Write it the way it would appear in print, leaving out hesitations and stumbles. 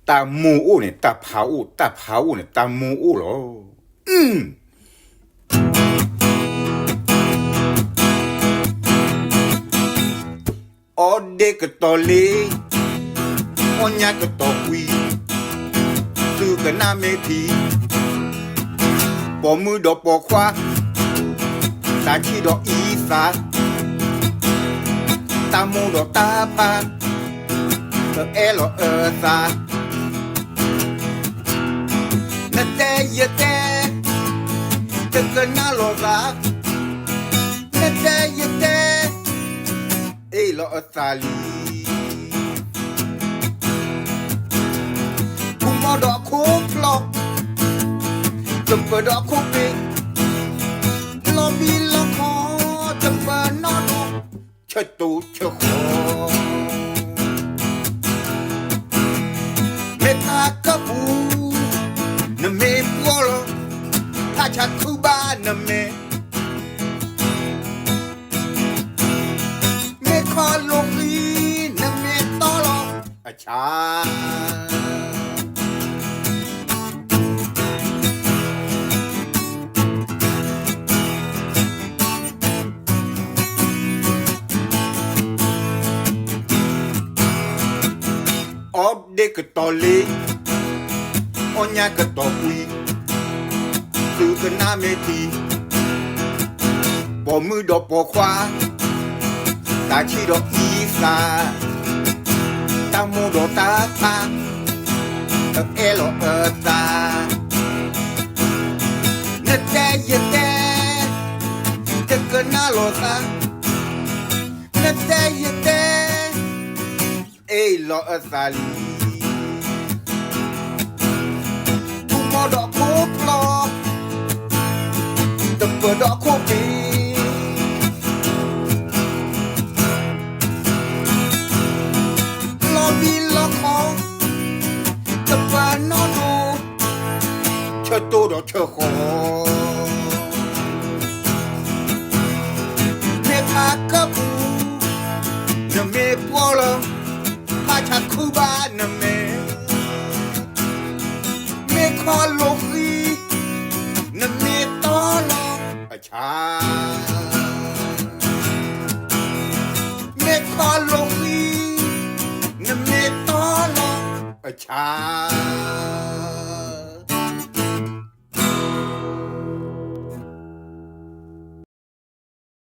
ตามูอูเนี่ยตาผาอูเนี่ยตามูอูเหรอออเด็กก็ต่อเลยออนยาก็ต่อคุยซื้อกันหน้าเมทีปอมือดอกปอควาตาชีดอกอีสาตามูดอกตาปาเอลซานาเตยเตจะเกินหน้าโลซานาเตยเตเอลซาลีคุมดอกคุกลอกจะเปิดดอกคุกปีลอบีลอคอจะเปิดนอนเชิดตูเชิดคอKabu na me polo hacha kuba na me kolori na me tolo acha Ode ke tole Onya ke topui Tư ke na me ti Bỏ mưa đọc bỏ khoa Ta chi đọc y xa Ta mô đọc ta pha Tập e lo ta Nè te ye te Te ke na lo ta Nè te ye te E lo ta liดอกคุกลอกจะเปิดดอกคุกปีลอบีลอคอจะเปิดนอนดูเชิดตัวดอกเชิดคอเมฆากระปูจะเมฆพอลพาชักคูบ้านนะเมKolori na me tolo acha me kolori na me tolo acha